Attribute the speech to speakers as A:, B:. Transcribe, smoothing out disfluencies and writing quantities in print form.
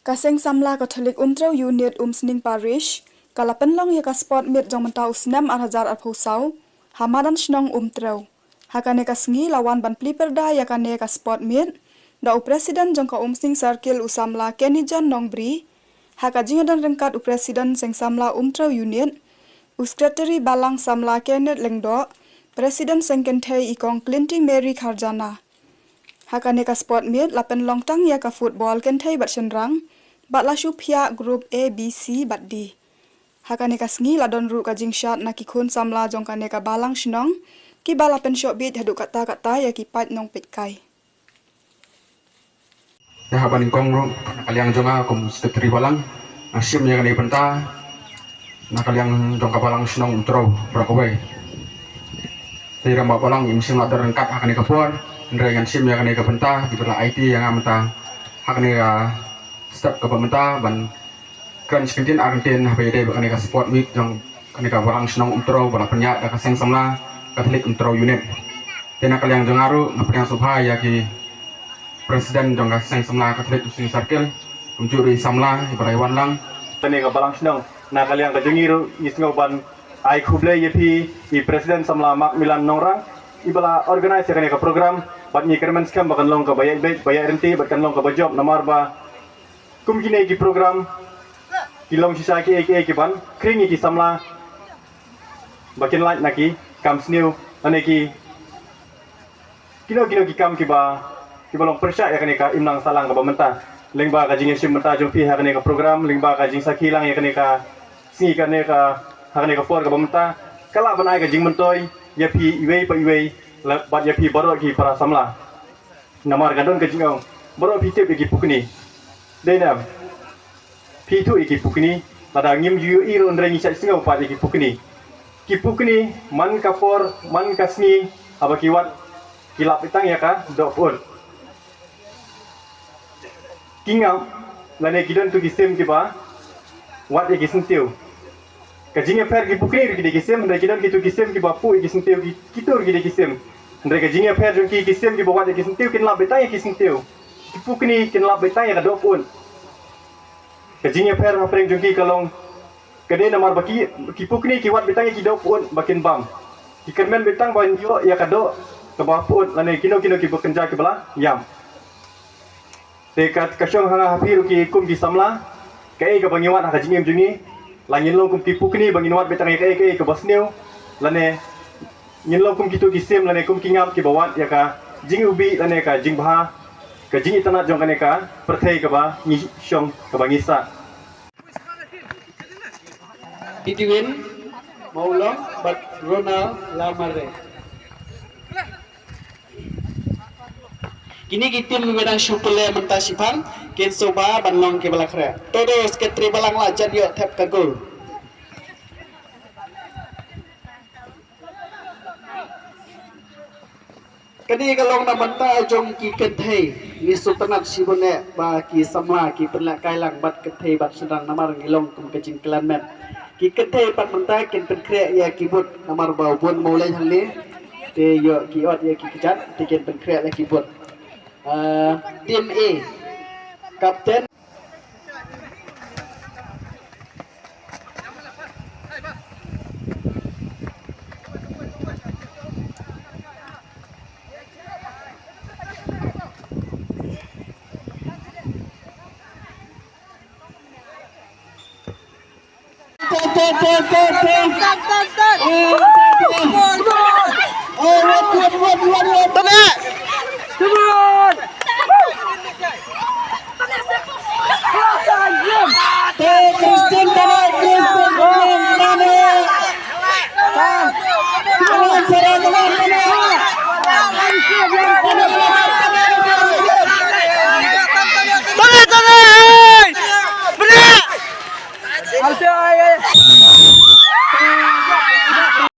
A: Kaseng samla Katolik Umtrau Unit Sning Parish, kalapen long ya ka sport mit jong mentau snam arhajar arphusau, hamadan shnong Umtrau. Hakane kasngi lawan ban pliperda ya kane ka sport mit, da presiden jong ka Sning Circle usamla Kenny John Nongbri, haka jingadan rengkat presiden seng samla Umtrau Unit, Secretary Balang samla Kenneth Lengdo, presiden seng kenthei ikong Clinty Mary Kharjana. Hakane ka sport mit lapen longtang ya ka football kenthei bat senrang, bat la shupia group A B C bat D. Hakane ka sngi ladon ru ka jingshot na ki khun samla jong kane ka balang shnong, ki bala pen shot bit hadu kata ya ki pat nong pitkai.
B: Ya haban kong ru nakaliang jonga kum secretary balang asim ya kane penta nakaliang jong ka balang shnong utro brakawai. Tira mbak balang imsim lador rengkat hakane ka puar, ndrengan sim ya kane ka penta di bala IT yang amata hakane ka step ke pementa ban kan sekitin Argentin HPD bakane ka sport week jong kane ka balang shnong utro bala penyak da ka seng samla Katolik Umtrau Unit. Tena kaliang jongaru ngapeng subha ya ki presiden jong ka seng samla Katolik Sning Circle kumjuri samla ibaraiwan lang
C: tani ka balang shnong na kaliang ka jongiru isngo ban ai khuble yepi i presiden samla mak milan nongrang ibala organize kane ka program bat ni kermen skam bakan long ka bayai renti bakan long ka bajob namar ba kum kine ki program kilong sisa ki ban kring ki samla bakin light naki kam snew ane ki kino ki kam ki balong persya ya kane ka imnang salang ka bamenta lengba ka jing sim menta jompi ha kane ka program lengba ka jing sakilang ya kane ka singi kane ka hakane ka for ka bamenta kala banai ka jing mentoy ya pi iwei pa iwei bat ya pi baro ki para samla namar gadon ka jingong baro pi tip ki pukni denam pi tu ki pukni pada ngim yu iro ndrengi sa singo pa ki pukni man ka for man ka sngi aba kiwat kilap itang ya ka dok pun kingam lane kidon tu kisem ki ba wat ya kisentiu kajinge per ki pukni ki de kisem ndai kidon ki tu kisem ki ba pu ki sentiu ki kitur ki de kisem ndai kajinge per jong ki kisem ki ba wat ya kisentiu kin lap itang ya kisentiu ki pukni kin lap itang ya ka dok pun kajinge per ha preng jong ki kalong kade namar baki ki pukni ki wat bitang ki dok pun bakin bam ki kermen bitang ban yo ya kado ke bapun lane kino ki bekerja ke bala yam dekat kasyong hanga hapiru ki kum ki samla kai ka bangiwat ha jingem jungi langin long kum ki pukni bangin wat bitang kai ke basneu lane ngin long kum ki tu ki sem lane kum ki ngam ki bawat ya ka jing ubi lane ka jing bha ka jing itanat jong kane ka perthai ka ba ni syong ka bangisa
D: Titiwin Maulong bat Ronald Lamare. Kini kita memedang syupele mentasipan kin soba banong ke balakre. Todo sekretari balang la jadi tap kagul. Kini kalong na banta jong ki kethei ni sultanat sibone ba ki samla ki penlak kailang bat kethei bat sedang namar ngilong kum kecing kelanmen. Ki kete pat mentai kin penkre ya kibut namar bau pun mulai hangli te yo ki ot ya ki kicat te kin penkre ya kibut tim A kapten Stop.